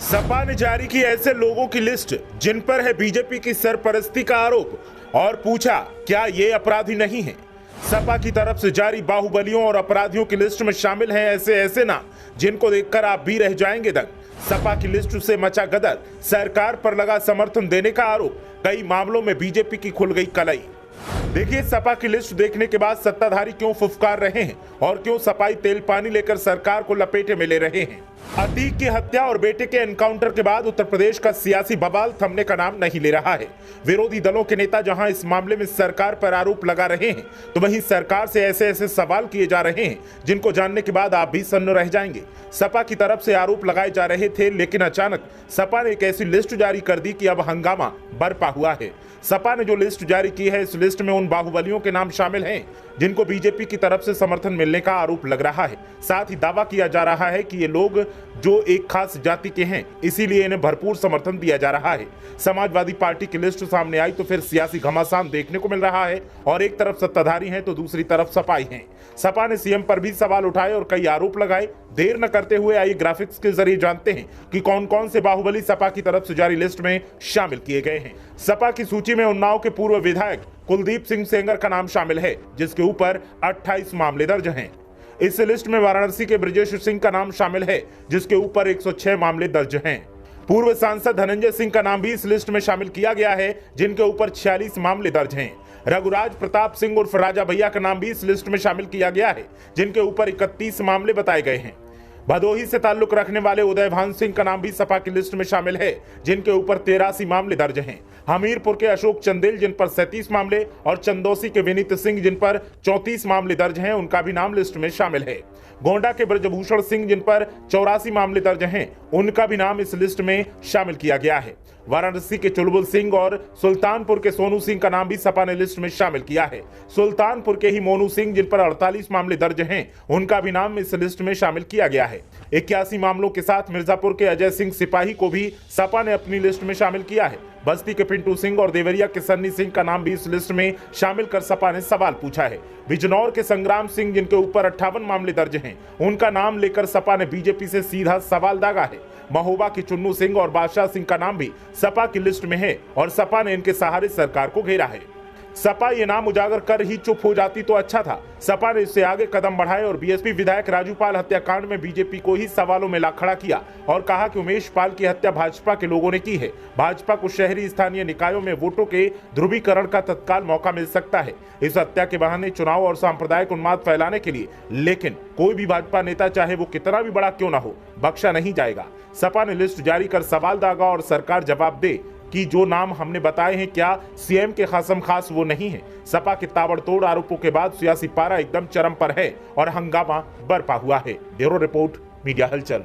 सपा ने जारी की ऐसे लोगों की लिस्ट जिन पर है बीजेपी की सरपरस्ती का आरोप और पूछा क्या ये अपराधी नहीं है। सपा की तरफ से जारी बाहुबलियों और अपराधियों की लिस्ट में शामिल हैं ऐसे नाम जिनको देखकर आप भी रह जाएंगे दंग। सपा की लिस्ट से मचा गदर, सरकार पर लगा समर्थन देने का आरोप, कई मामलों में बीजेपी की खुल गई कलई। देखिए सपा की लिस्ट देखने के बाद सत्ताधारी क्यों फुफकार रहे हैं और क्यों सपाई तेल पानी लेकर सरकार को लपेटे में ले रहे हैं। अतीक की हत्या और बेटे के एनकाउंटर के बाद उत्तर प्रदेश का सियासी बवाल थमने का नाम नहीं ले रहा है। विरोधी दलों के नेता जहां इस मामले में सरकार पर आरोप लगा रहे हैं तो वहीं सरकार से ऐसे सवाल किए जा रहे हैं जिनको जानने के बाद आप भी सन्न रह जाएंगे। सपा की तरफ से आरोप लगाए जा रहे थे लेकिन अचानक सपा ने एक ऐसी लिस्ट जारी कर दी कि अब हंगामा बरपा हुआ है। सपा ने जो लिस्ट जारी की है इस लिस्ट में उन बाहुबलियों के नाम शामिल हैं जिनको बीजेपी की तरफ से समर्थन मिलने का आरोप लग रहा है। साथ ही दावा किया जा रहा है कि ये लोग जो एक खास जाति के हैं इसीलिए इन्हें भरपूर समर्थन दिया जा रहा है। समाजवादी पार्टी की लिस्ट सामने आई तो फिर सियासी घमासान देखने को मिल रहा है और एक तरफ सत्ताधारी हैं तो दूसरी तरफ सपाई हैं। सपा ने सीएम पर भी सवाल उठाए और कई आरोप लगाए। देर न करते हुए आइए ग्राफिक्स के जरिए जानते हैं कि कौन कौन से बाहुबली सपा की तरफ से जारी लिस्ट में शामिल किए गए हैं। सपा की सूची में उन्नाव के पूर्व विधायक कुलदीप सिंह सेंगर का नाम शामिल है जिसके ऊपर 28 मामले दर्ज हैं। इस लिस्ट में वाराणसी के ब्रजेश सिंह का नाम शामिल है जिसके ऊपर 106 मामले दर्ज हैं। पूर्व सांसद धनंजय सिंह का नाम भी इस लिस्ट में शामिल किया गया है जिनके ऊपर 46 मामले दर्ज हैं। रघुराज प्रताप सिंह उर्फ राजा भैया का नाम भी इस लिस्ट में शामिल किया गया है जिनके ऊपर 31 मामले बताए गए हैं। भदोही से ताल्लुक रखने वाले उदय भान सिंह का नाम भी सपा की लिस्ट में शामिल है जिनके ऊपर 83 मामले दर्ज हैं। हमीरपुर के अशोक चंदेल जिन पर 37 मामले और चंदौसी के विनीत सिंह जिन पर 34 मामले दर्ज हैं उनका भी नाम लिस्ट में शामिल है। गोंडा के ब्रजभूषण सिंह जिन पर 84 मामले दर्ज हैं उनका भी नाम इस लिस्ट में शामिल किया गया है। वाराणसी के चुलबुल सिंह और सुल्तानपुर के सोनू सिंह का नाम भी सपा ने लिस्ट में शामिल किया है। सुल्तानपुर के ही मोनू सिंह जिन पर 48 मामले दर्ज हैं उनका भी नाम इस लिस्ट में शामिल किया गया है। 81 मामलों के साथ मिर्जापुर के अजय सिंह सिपाही को भी सपा ने अपनी लिस्ट में शामिल किया है। बस्ती के पिंटू सिंह और देवरिया के सन्नी सिंह का नाम भी इस लिस्ट में शामिल कर सपा ने सवाल पूछा है। बिजनौर के संग्राम सिंह जिनके ऊपर 58 मामले दर्ज हैं उनका नाम लेकर सपा ने बीजेपी से सीधा सवाल दागा है। महोबा की चुन्नू सिंह और बादशाह सिंह का नाम भी सपा की लिस्ट में है और सपा ने इनके सहारे सरकार को घेरा है। सपा ये नाम उजागर कर ही चुप हो जाती तो अच्छा था। सपा ने इससे आगे कदम बढ़ाए और बीएसपी विधायक राजू पाल हत्याकांड में बीजेपी को ही सवालों में ला खड़ा किया और कहा कि उमेश पाल की हत्या भाजपा के लोगों ने की है। भाजपा को शहरी स्थानीय निकायों में वोटों के ध्रुवीकरण का तत्काल मौका मिल सकता है इस हत्या के बहाने चुनाव और सांप्रदायिक उन्माद फैलाने के लिए, लेकिन कोई भी भाजपा नेता चाहे वो कितना भी बड़ा क्यों ना हो बख्शा नहीं जाएगा। सपा ने लिस्ट जारी कर सवाल दागा और सरकार जवाब दे कि जो नाम हमने बताए हैं क्या सीएम के खासम खास वो नहीं है। सपा के ताबड़तोड़ आरोपों के बाद सियासी पारा एकदम चरम पर है और हंगामा बरपा हुआ है। ब्यूरो रिपोर्ट, मीडिया हलचल।